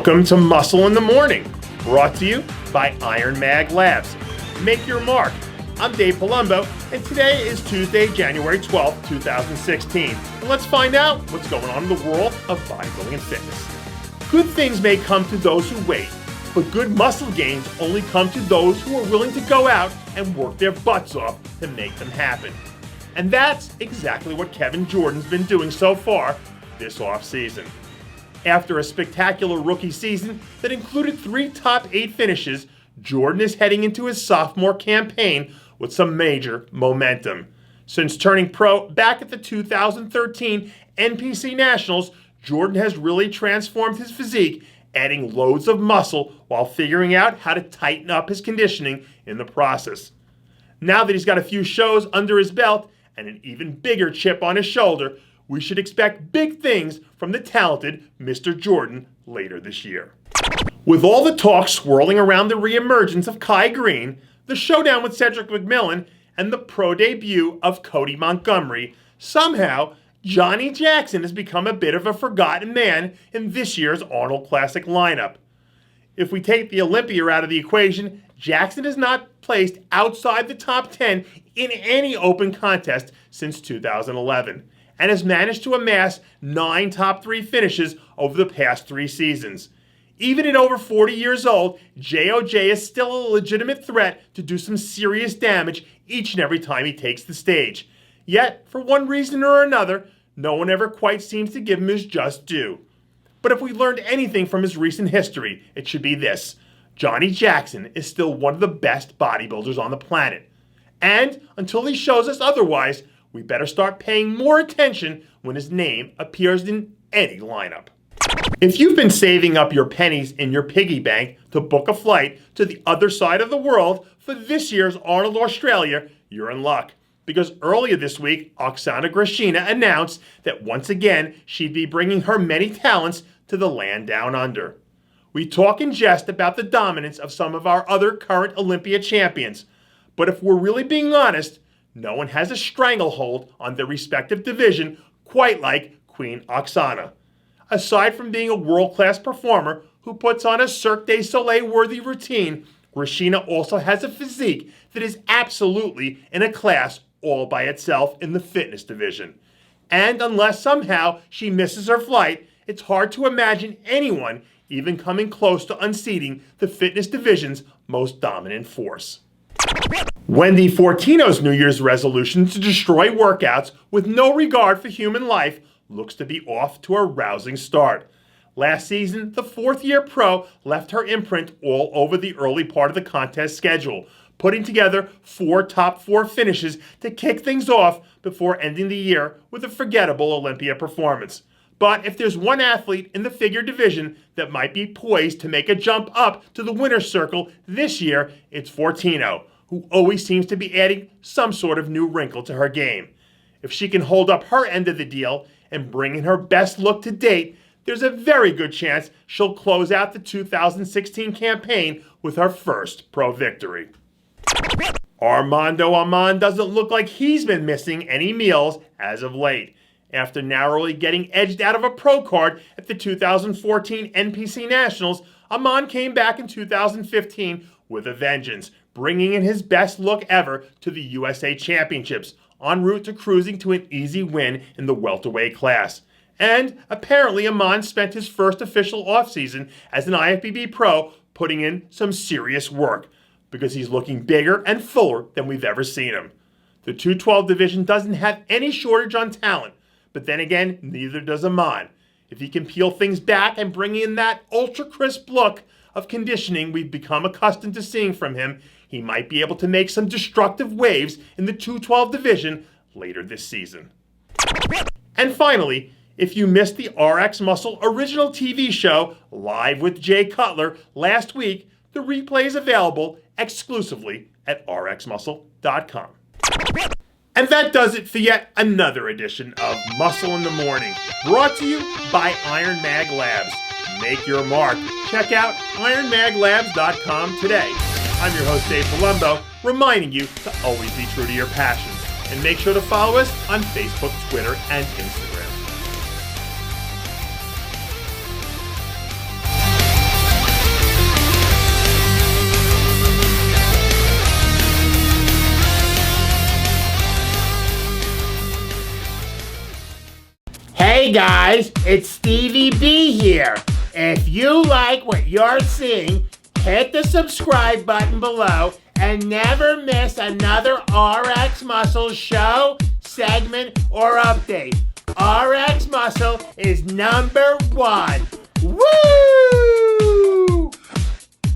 Welcome to Muscle in the Morning, brought to you by Iron Mag Labs. Make your mark. I'm Dave Palumbo, and today is Tuesday, January 12th, 2016. And let's find out what's going on in the world of bodybuilding and fitness. Good things may come to those who wait, but good muscle gains only come to those who are willing to go out and work their butts off to make them happen. And that's exactly what Kevin Jordan's been doing so far this offseason. After a spectacular rookie season that included 3 top 8 finishes, Jordan is heading into his sophomore campaign with some major momentum. Since turning pro back at the 2013 NPC Nationals, Jordan has really transformed his physique, adding loads of muscle while figuring out how to tighten up his conditioning in the process. Now that he's got a few shows under his belt and an even bigger chip on his shoulder, we should expect big things from the talented Mr. Jordan later this year. With all the talk swirling around the reemergence of Kai Green, the showdown with Cedric McMillan, and the pro debut of Cody Montgomery, somehow Johnnie Jackson has become a bit of a forgotten man in this year's Arnold Classic lineup. If we take the Olympia out of the equation, Jackson has not placed outside the top 10 in any open contest since 2011. And has managed to amass 9 top 3 finishes over the past 3 seasons. Even at over 40 years old, JOJ is still a legitimate threat to do some serious damage each and every time he takes the stage. Yet, for one reason or another, no one ever quite seems to give him his just due. But if we learned anything from his recent history, it should be this: Johnnie Jackson is still one of the best bodybuilders on the planet. And until he shows us otherwise, we better start paying more attention when his name appears in any lineup. If you've been saving up your pennies in your piggy bank to book a flight to the other side of the world for this year's Arnold Australia, you're in luck. Because earlier this week, Oksana announced that once again she'd be bringing her many talents to the land down under. We talk and jest about the dominance of some of our other current Olympia champions, but if we're really being honest, no one has a stranglehold on their respective division quite like Queen Oksana. Aside from being a world-class performer who puts on a Cirque du Soleil-worthy routine, Rashina also has a physique that is absolutely in a class all by itself in the fitness division. And unless somehow she misses her flight, it's hard to imagine anyone even coming close to unseating the fitness division's most dominant force. Wendy Fortino's New Year's resolution to destroy workouts with no regard for human life looks to be off to a rousing start. Last season, the 4th-year pro left her imprint all over the early part of the contest schedule, putting together 4 top 4 finishes to kick things off before ending the year with a forgettable Olympia performance. But if there's one athlete in the figure division that might be poised to make a jump up to the winner's circle this year, it's Fortino, who always seems to be adding some sort of new wrinkle to her game. If she can hold up her end of the deal and bring in her best look to date, there's a very good chance she'll close out the 2016 campaign with her first pro victory. Armando Aman doesn't look like he's been missing any meals as of late. After narrowly getting edged out of a pro card at the 2014 NPC Nationals, Aman came back in 2015 with a vengeance, bringing in his best look ever to the USA Championships, en route to cruising to an easy win in the welterweight class. And apparently Aman spent his first official offseason as an IFBB pro putting in some serious work, because he's looking bigger and fuller than we've ever seen him. The 212 division doesn't have any shortage on talent, but then again, neither does Aman. If he can peel things back and bring in that ultra-crisp look of conditioning we've become accustomed to seeing from him, he might be able to make some destructive waves in the 212 division later this season. And finally, if you missed the RxMuscle original TV show Live with Jay Cutler last week, the replay is available exclusively at RxMuscle.com. And that does it for yet another edition of Muscle in the Morning, brought to you by Iron Mag Labs. Make your mark. Check out IronMagLabs.com today. I'm your host, Dave Palumbo, reminding you to always be true to your passions. And make sure to follow us on Facebook, Twitter, and Instagram. Hey guys, it's Stevie B here. If you like what you're seeing, hit the subscribe button below and never miss another RX Muscle show, segment, or update. RX Muscle is #1. Woo!